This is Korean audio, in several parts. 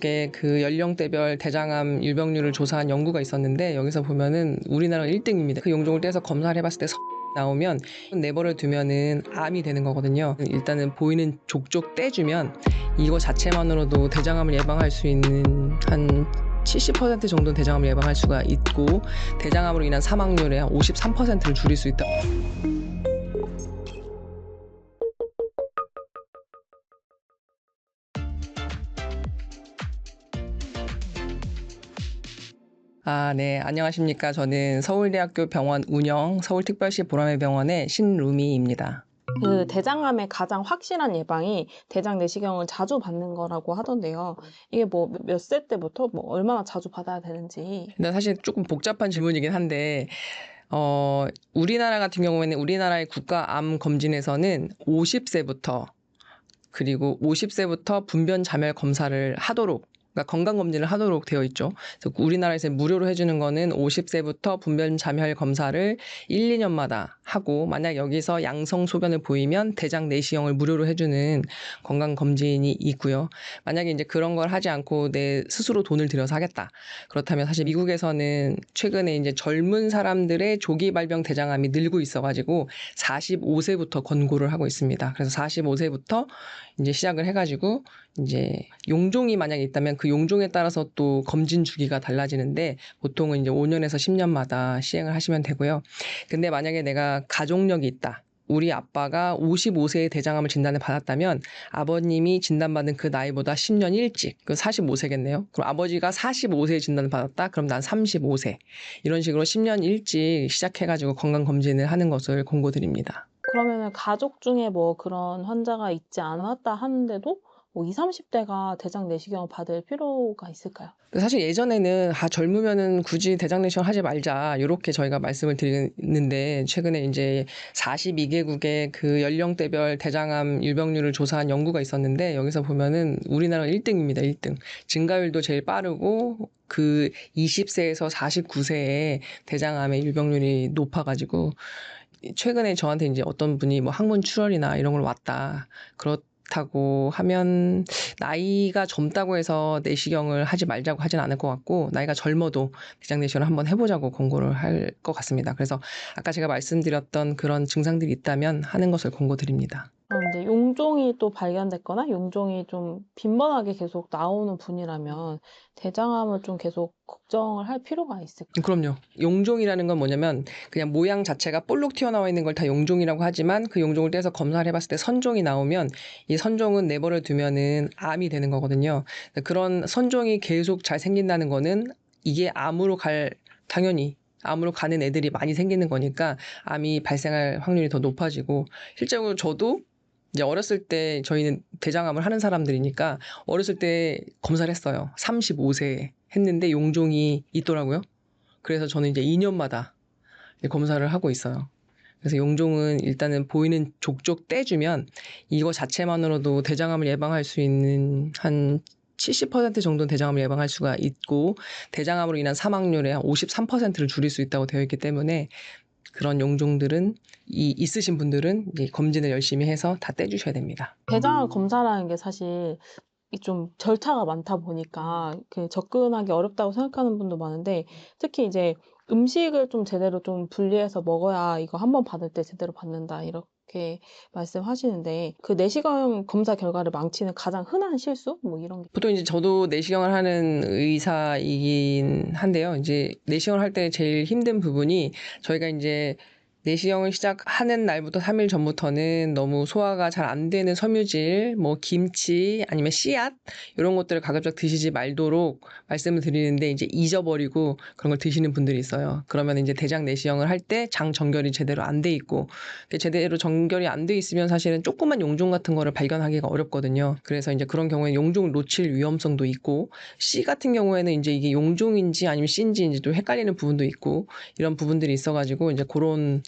그 연령대별 대장암 유병률을 조사한 연구가 있었는데 여기서 보면은 우리나라가 1등입니다. 그 용종을 떼서 검사를 해봤을 때 나오면 내버려 두면은 암이 되는 거거든요. 일단은 보이는 족족 떼주면 이거 자체만으로도 대장암을 예방할 수 있는 한 70% 정도는 대장암을 예방할 수가 있고 대장암으로 인한 사망률의 한 53%를 줄일 수 있다. 네, 안녕하십니까. 저는 서울대학교 병원 운영 서울특별시 보람의 병원의 신루미입니다. 그 대장암의 가장 확실한 예방이 대장 내시경을 자주 받는 거라고 하던데요. 이게 뭐 몇 세 때부터 뭐 얼마나 자주 받아야 되는지. 근데 사실 조금 복잡한 질문이긴 한데, 우리나라 같은 경우에는 우리나라의 국가암 검진에서는 50세부터 그리고 50세부터 분변 자멸 검사를 하도록, 그러니까 건강검진을 하도록 되어 있죠. 그래서 우리나라에서 무료로 해주는 거는 50세부터 분변 자멸 검사를 1, 2년마다 하고, 만약 여기서 양성 소변을 보이면 대장 내시경을 무료로 해주는 건강검진이 있고요. 만약에 이제 그런 걸 하지 않고 내 스스로 돈을 들여서 하겠다. 그렇다면 사실 미국에서는 최근에 이제 젊은 사람들의 조기 발병 대장암이 늘고 있어가지고 45세부터 권고를 하고 있습니다. 그래서 45세부터 이제 시작을 해가지고 이제 용종이 만약에 있다면 그 용종에 따라서 또 검진 주기가 달라지는데 보통은 이제 5년에서 10년마다 시행을 하시면 되고요. 근데 만약에 내가 가족력이 있다. 우리 아빠가 55세에 대장암을 진단을 받았다면 아버님이 진단받은 그 나이보다 10년 일찍, 그 45세겠네요. 그럼 아버지가 45세에 진단을 받았다? 그럼 난 35세. 이런 식으로 10년 일찍 시작해가지고 건강검진을 하는 것을 권고드립니다. 그러면은 가족 중에 뭐 그런 환자가 있지 않았다 하는데도 뭐 20, 30대가 대장 내시경을 받을 필요가 있을까요? 사실 예전에는 젊으면은 굳이 대장 내시경 하지 말자 이렇게 저희가 말씀을 드리는데 최근에 이제 42개국의 그 연령대별 대장암 유병률을 조사한 연구가 있었는데 여기서 보면은 우리나라가 1등입니다. 1등. 증가율도 제일 빠르고 그 20세에서 49세에 대장암의 유병률이 높아가지고 최근에 저한테 이제 어떤 분이 뭐 항문 출혈이나 이런 걸 왔다. 그렇다고 하면 나이가 젊다고 해서 내시경을 하지 말자고 하진 않을 것 같고 나이가 젊어도 대장 내시경을 한번 해보자고 권고를 할 것 같습니다. 그래서 아까 제가 말씀드렸던 그런 증상들이 있다면 하는 것을 권고드립니다. 그럼 이제 용종이 또 발견됐거나 용종이 좀 빈번하게 계속 나오는 분이라면 대장암을 좀 계속 걱정을 할 필요가 있을까요? 그럼요. 용종이라는 건 뭐냐면 그냥 모양 자체가 볼록 튀어나와 있는 걸 다 용종이라고 하지만 그 용종을 떼서 검사를 해봤을 때 선종이 나오면 이 선종은 내버려 두면은 암이 되는 거거든요. 그런 선종이 계속 잘 생긴다는 거는 이게 당연히 암으로 가는 애들이 많이 생기는 거니까 암이 발생할 확률이 더 높아지고 실제로 저도 이제 어렸을 때 저희는 대장암을 하는 사람들이니까 어렸을 때 검사를 했어요. 35세 했는데 용종이 있더라고요. 그래서 저는 이제 2년마다 검사를 하고 있어요. 그래서 용종은 일단은 보이는 족족 떼주면 이거 자체만으로도 대장암을 예방할 수 있는 한 70% 정도는 대장암을 예방할 수가 있고 대장암으로 인한 사망률의 한 53%를 줄일 수 있다고 되어 있기 때문에 그런 용종들은 있으신 분들은 이제 검진을 열심히 해서 다 떼주셔야 됩니다. 대장암 검사라는 게 사실 이 좀 절차가 많다 보니까 그 접근하기 어렵다고 생각하는 분도 많은데 특히 이제 음식을 좀 제대로 좀 분리해서 먹어야 이거 한 번 받을 때 제대로 받는다 이렇게 말씀하시는데 그 내시경 검사 결과를 망치는 가장 흔한 실수 뭐 이런 게 보통 이제 저도 내시경을 하는 의사이긴 한데요. 이제 내시경을 할 때 제일 힘든 부분이 저희가 이제 내시경을 시작하는 날부터 3일 전부터는 너무 소화가 잘 안 되는 섬유질, 뭐 김치 아니면 씨앗 이런 것들을 가급적 드시지 말도록 말씀을 드리는데 이제 잊어버리고 그런 걸 드시는 분들이 있어요. 그러면 이제 대장 내시경을 할 때 장 정결이 제대로 안 돼 있고 제대로 정결이 안 돼 있으면 사실은 조그만 용종 같은 거를 발견하기가 어렵거든요. 그래서 이제 그런 경우에 용종을 놓칠 위험성도 있고 씨 같은 경우에는 이제 이게 용종인지 아니면 씨인지 또 헷갈리는 부분도 있고 이런 부분들이 있어가지고 이제 그런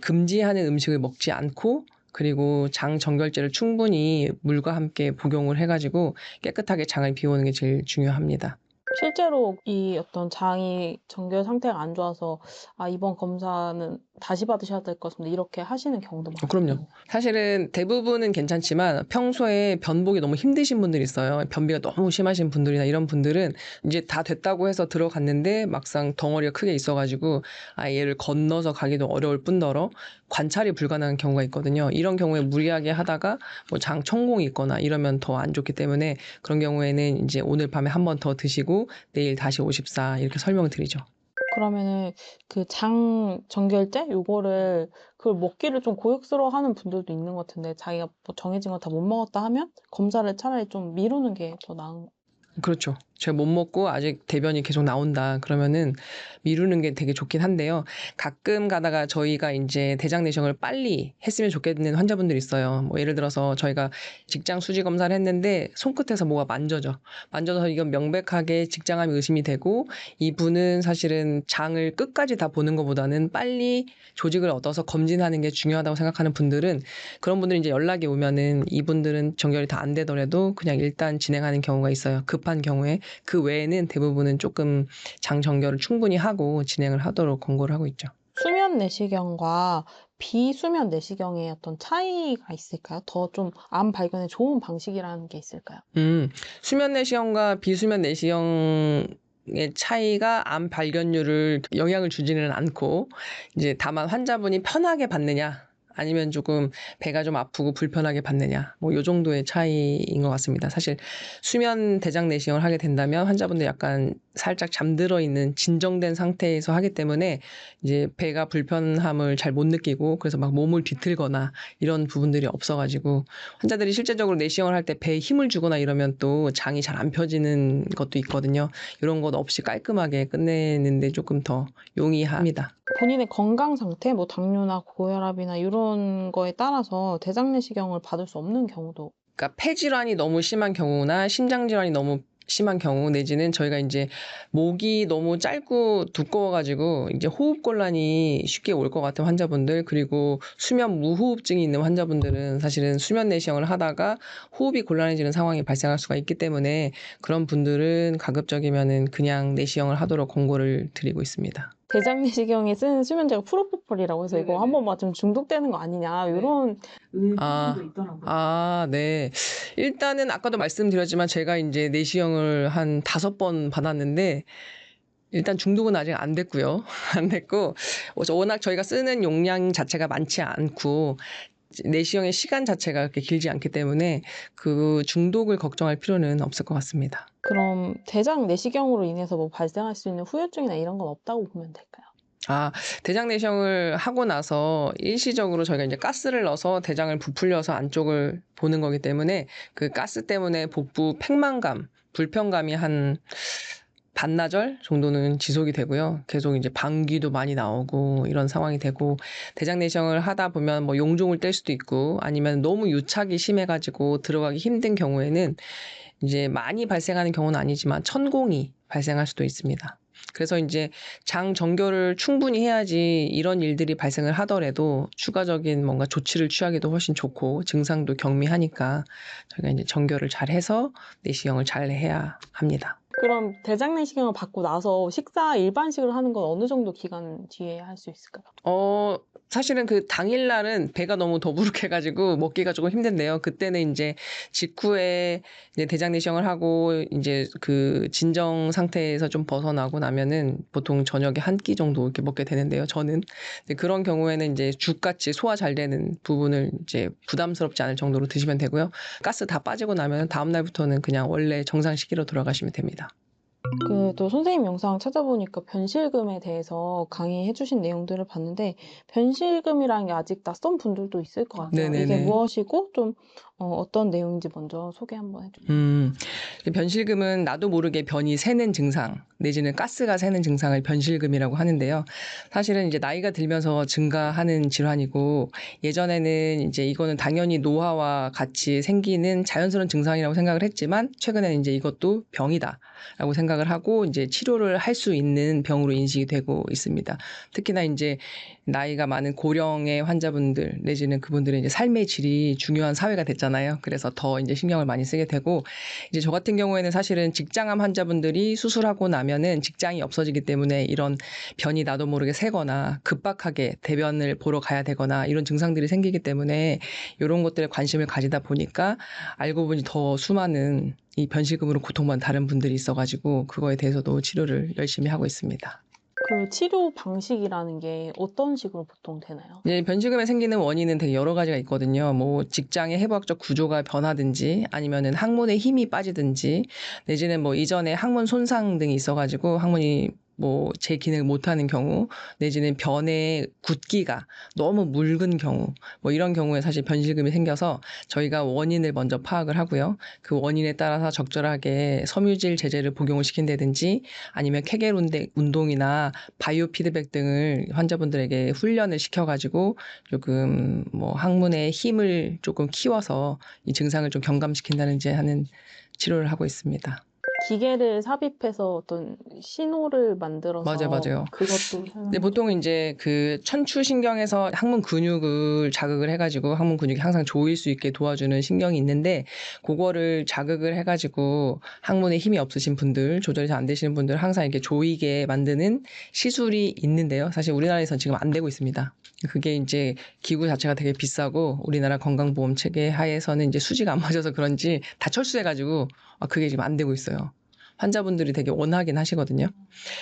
금지하는 음식을 먹지 않고 그리고 장 정결제를 충분히 물과 함께 복용을 해가지고 깨끗하게 장을 비우는 게 제일 중요합니다. 실제로 이 어떤 장이 정결 상태가 안 좋아서 '아 이번 검사는 다시 받으셔야 될 것 같습니다. 이렇게 하시는 경우도 많아요. 그럼요. 사실은 대부분은 괜찮지만 평소에 변복이 너무 힘드신 분들이 있어요. 변비가 너무 심하신 분들이나 이런 분들은 이제 다 됐다고 해서 들어갔는데 막상 덩어리가 크게 있어가지고 얘를 건너서 가기도 어려울 뿐더러 관찰이 불가능한 경우가 있거든요. 이런 경우에 무리하게 하다가 뭐 장 천공이 있거나 이러면 더 안 좋기 때문에 그런 경우에는 이제 오늘 밤에 한 번 더 드시고 내일 다시 54 이렇게 설명을 드리죠. 그러면은 그 장 정결제 요거를 그걸 먹기를 좀 고역스러워하는 분들도 있는 것 같은데 자기가 뭐 정해진 거 다 못 먹었다 하면 검사를 차라리 좀 미루는 게 더 나은. 그렇죠. 제가 못 먹고 아직 대변이 계속 나온다. 그러면은 미루는 게 되게 좋긴 한데요. 가끔 가다가 저희가 이제 대장 내시경을 빨리 했으면 좋겠는 환자분들이 있어요. 뭐 예를 들어서 저희가 직장 수지 검사를 했는데 손끝에서 뭐가 만져져. 만져서 이건 명백하게 직장암이 의심이 되고 이분은 사실은 장을 끝까지 다 보는 것보다는 빨리 조직을 얻어서 검진하는 게 중요하다고 생각하는 분들은 그런 분들이 이제 연락이 오면은 이분들은 정결이 다 안 되더라도 그냥 일단 진행하는 경우가 있어요. 급한 경우에. 그 외에는 대부분은 조금 장 정결을 충분히 하고 진행을 하도록 권고를 하고 있죠. 수면 내시경과 비수면 내시경의 어떤 차이가 있을까요? 더 좀 암 발견에 좋은 방식이라는 게 있을까요? 수면 내시경과 비수면 내시경의 차이가 암 발견율을 영향을 주지는 않고 이제 다만 환자분이 편하게 받느냐 아니면 조금 배가 좀 아프고 불편하게 받느냐 뭐 요 정도의 차이인 것 같습니다. 사실 수면 대장 내시경을 하게 된다면 환자분들 약간 살짝 잠들어 있는 진정된 상태에서 하기 때문에 이제 배가 불편함을 잘 못 느끼고 그래서 막 몸을 뒤틀거나 이런 부분들이 없어가지고 환자들이 실제적으로 내시경을 할 때 배에 힘을 주거나 이러면 또 장이 잘 안 펴지는 것도 있거든요. 이런 것 없이 깔끔하게 끝내는데 조금 더 용이합니다. 본인의 건강 상태, 뭐 당뇨나 고혈압이나 이런 거에 따라서 대장 내시경을 받을 수 없는 경우도. 그러니까 폐질환이 너무 심한 경우나 심장 질환이 너무 심한 경우 내지는 저희가 이제 목이 너무 짧고 두꺼워가지고 이제 호흡곤란이 쉽게 올 것 같은 환자분들 그리고 수면 무호흡증이 있는 환자분들은 사실은 수면 내시경을 하다가 호흡이 곤란해지는 상황이 발생할 수가 있기 때문에 그런 분들은 가급적이면은 그냥 내시경을 하도록 권고를 드리고 있습니다. 대장 내시경에 쓰는 수면제가 프로포폴이라고 해서 이거 한번 맞으면 중독되는 거 아니냐 이런 의구심도 있더라고요. 네. 일단은 아까도 말씀드렸지만 제가 이제 내시경을 한 5번 받았는데 일단 중독은 아직 안 됐고요. 안 됐고 워낙 저희가 쓰는 용량 자체가 많지 않고 내시경의 시간 자체가 그렇게 길지 않기 때문에 그 중독을 걱정할 필요는 없을 것 같습니다. 그럼 대장 내시경으로 인해서 뭐 발생할 수 있는 후유증이나 이런 건 없다고 보면 될까요? 대장 내시경을 하고 나서 일시적으로 저희가 이제 가스를 넣어서 대장을 부풀려서 안쪽을 보는 거기 때문에 그 가스 때문에 복부 팽만감, 불편감이 한 반나절 정도는 지속이 되고요. 계속 이제 방귀도 많이 나오고 이런 상황이 되고 대장 내시경을 하다 보면 뭐 용종을 뗄 수도 있고 아니면 너무 유착이 심해가지고 들어가기 힘든 경우에는 이제 많이 발생하는 경우는 아니지만 천공이 발생할 수도 있습니다. 그래서 이제 장 정결을 충분히 해야지 이런 일들이 발생을 하더라도 추가적인 뭔가 조치를 취하기도 훨씬 좋고 증상도 경미하니까 저희가 이제 정결을 잘 해서 내시경을 잘 해야 합니다. 그럼 대장 내시경을 받고 나서 식사 일반식을 하는 건 어느 정도 기간 뒤에 할 수 있을까요? 사실은 그 당일날은 배가 너무 더부룩해가지고 먹기가 조금 힘든데요. 그때는 이제 직후에 이제 대장 내시경을 하고 이제 그 진정 상태에서 좀 벗어나고 나면은 보통 저녁에 한 끼 정도 이렇게 먹게 되는데요. 저는 그런 경우에는 이제 죽같이 소화 잘 되는 부분을 이제 부담스럽지 않을 정도로 드시면 되고요. 가스 다 빠지고 나면 다음 날부터는 그냥 원래 정상 식기로 돌아가시면 됩니다. 또 선생님 영상 찾아보니까 변실금에 대해서 강의해 주신 내용들을 봤는데 변실금이라는 게 아직 낯선 분들도 있을 것 같아요. 이게 네네네. 무엇이고 좀 어떤 내용인지 먼저 소개 한번 해주세요. 변실금은 나도 모르게 변이 새는 증상 내지는 가스가 새는 증상을 변실금이라고 하는데요. 사실은 이제 나이가 들면서 증가하는 질환이고 예전에는 이제 이거는 당연히 노화와 같이 생기는 자연스러운 증상이라고 생각을 했지만 최근에는 이제 이것도 병이다라고 생각을 하고 이제 치료를 할 수 있는 병으로 인식이 되고 있습니다. 특히나 이제 나이가 많은 고령의 환자분들 내지는 그분들의 이제 삶의 질이 중요한 사회가 됐잖아요. 있잖아요. 그래서 더 이제 신경을 많이 쓰게 되고, 이제 저 같은 경우에는 사실은 직장암 환자분들이 수술하고 나면은 직장이 없어지기 때문에 이런 변이 나도 모르게 새거나 급박하게 대변을 보러 가야 되거나 이런 증상들이 생기기 때문에 이런 것들에 관심을 가지다 보니까 알고 보니 더 수많은 이 변실금으로 고통받는 다른 분들이 있어가지고 그거에 대해서도 치료를 열심히 하고 있습니다. 그 치료 방식이라는 게 어떤 식으로 보통 되나요? 이제 변실금에 생기는 원인은 되게 여러 가지가 있거든요. 뭐 직장의 해부학적 구조가 변하든지 아니면은 항문에 힘이 빠지든지 내지는 뭐 이전에 항문 손상 등이 있어가지고 항문이 뭐 제 기능을 못하는 경우 내지는 변의 굳기가 너무 묽은 경우 뭐 이런 경우에 사실 변실금이 생겨서 저희가 원인을 먼저 파악을 하고요. 그 원인에 따라서 적절하게 섬유질 제제를 복용을 시킨다든지 아니면 케겔 운동이나 바이오 피드백 등을 환자분들에게 훈련을 시켜가지고 조금 뭐 항문의 힘을 조금 키워서 이 증상을 좀 경감시킨다든지 하는 치료를 하고 있습니다. 기계를 삽입해서 어떤 신호를 만들어서 맞아요. 그것도 근데 보통 이제 그 천추신경에서 항문 근육을 자극을 해가지고 항문 근육이 항상 조일 수 있게 도와주는 신경이 있는데 그거를 자극을 해가지고 항문에 힘이 없으신 분들, 조절이 잘 안 되시는 분들 항상 이렇게 조이게 만드는 시술이 있는데요. 사실 우리나라에선 지금 안 되고 있습니다. 그게 이제 기구 자체가 되게 비싸고 우리나라 건강보험 체계 하에서는 이제 수지가 안 맞아서 그런지 다 철수해가지고 그게 지금 안 되고 있어요. 환자분들이 되게 원하긴 하시거든요.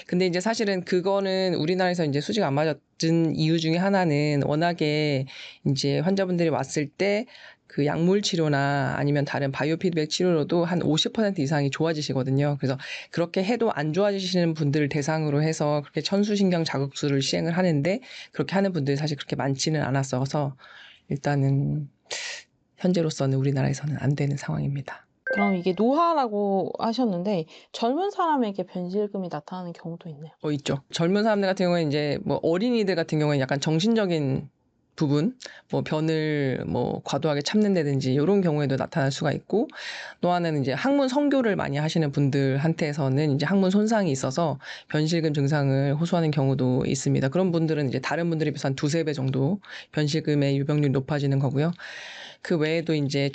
근데 이제 사실은 그거는 우리나라에서 이제 수지가 안 맞은 이유 중에 하나는 워낙에 이제 환자분들이 왔을 때 그 약물 치료나 아니면 다른 바이오 피드백 치료로도 한 50% 이상이 좋아지시거든요. 그래서 그렇게 해도 안 좋아지시는 분들을 대상으로 해서 그렇게 천수신경 자극술을 시행을 하는데 그렇게 하는 분들이 사실 그렇게 많지는 않았어서 일단은 현재로서는 우리나라에서는 안 되는 상황입니다. 그럼 이게 노화라고 하셨는데 젊은 사람에게 변실금이 나타나는 경우도 있나요? 있죠. 젊은 사람들 같은 경우에 이제 뭐 어린이들 같은 경우에 약간 정신적인 부분, 뭐 변을 뭐 과도하게 참는다든지 이런 경우에도 나타날 수가 있고 또 하나는 이제 항문 성교를 많이 하시는 분들한테서는 이제 항문 손상이 있어서 변실금 증상을 호소하는 경우도 있습니다. 그런 분들은 이제 다른 분들에 비해서 한 두세 배 정도 변실금의 유병률이 높아지는 거고요. 그 외에도 이제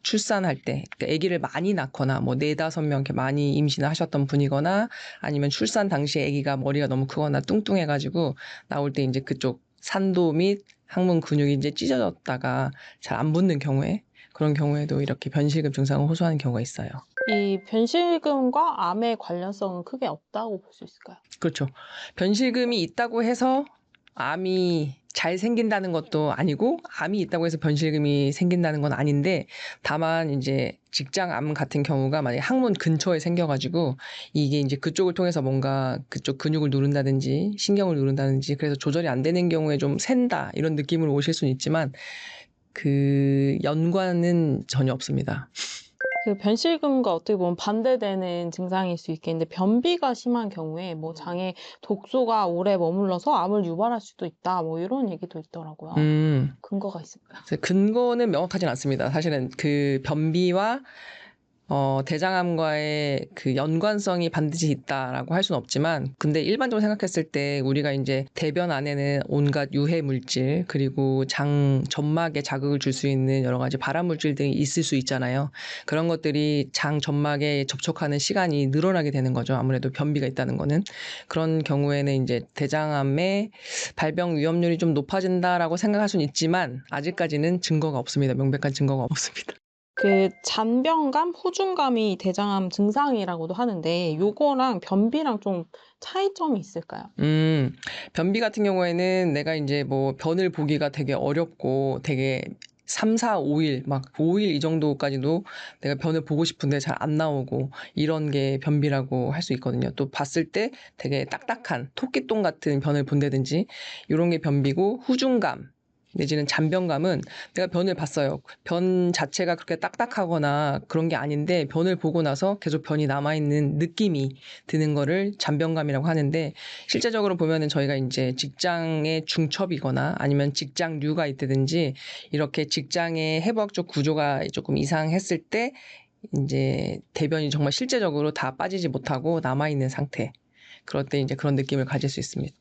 출산할 때, 그러니까 아기를 많이 낳거나, 뭐, 4~5명 이렇게 많이 임신을 하셨던 분이거나, 아니면 출산 당시에 아기가 머리가 너무 크거나 뚱뚱해가지고, 나올 때 이제 그쪽 산도 및 항문 근육이 이제 찢어졌다가 잘 안 붙는 경우에, 그런 경우에도 이렇게 변실금 증상을 호소하는 경우가 있어요. 이 변실금과 암의 관련성은 크게 없다고 볼 수 있을까요? 그렇죠. 변실금이 있다고 해서 암이 잘 생긴다는 것도 아니고 암이 있다고 해서 변실금이 생긴다는 건 아닌데 다만 이제 직장암 같은 경우가 만약에 항문 근처에 생겨가지고 이게 이제 그쪽을 통해서 뭔가 그쪽 근육을 누른다든지 신경을 누른다든지 그래서 조절이 안 되는 경우에 좀 샌다 이런 느낌으로 오실 수는 있지만 그 연관은 전혀 없습니다. 그 변실금과 어떻게 보면 반대되는 증상일 수 있겠는데 변비가 심한 경우에 뭐 장에 독소가 오래 머물러서 암을 유발할 수도 있다 뭐 이런 얘기도 있더라고요. 근거가 있을까요? 근거는 명확하진 않습니다. 사실은 그 변비와 대장암과의 그 연관성이 반드시 있다라고 할 수는 없지만, 근데 일반적으로 생각했을 때 우리가 이제 대변 안에는 온갖 유해 물질, 그리고 장 점막에 자극을 줄 수 있는 여러 가지 발암 물질 등이 있을 수 있잖아요. 그런 것들이 장 점막에 접촉하는 시간이 늘어나게 되는 거죠. 아무래도 변비가 있다는 거는. 그런 경우에는 이제 대장암의 발병 위험률이 좀 높아진다라고 생각할 수는 있지만, 아직까지는 증거가 없습니다. 명백한 증거가 없습니다. 그 잔변감, 후중감이 대장암 증상이라고도 하는데 요거랑 변비랑 좀 차이점이 있을까요? 변비 같은 경우에는 내가 이제 뭐 변을 보기가 되게 어렵고 되게 3, 4, 5일, 막 5일 이 정도까지도 내가 변을 보고 싶은데 잘 안 나오고 이런 게 변비라고 할 수 있거든요. 또 봤을 때 되게 딱딱한 토끼똥 같은 변을 본다든지 이런 게 변비고 후중감 내지는 잔변감은 내가 변을 봤어요. 변 자체가 그렇게 딱딱하거나 그런 게 아닌데 변을 보고 나서 계속 변이 남아있는 느낌이 드는 거를 잔변감이라고 하는데 실제적으로 보면은 저희가 이제 직장의 중첩이거나 아니면 직장류가 있다든지 이렇게 직장의 해부학적 구조가 조금 이상했을 때 이제 대변이 정말 실제적으로 다 빠지지 못하고 남아있는 상태. 그럴 때 이제 그런 느낌을 가질 수 있습니다.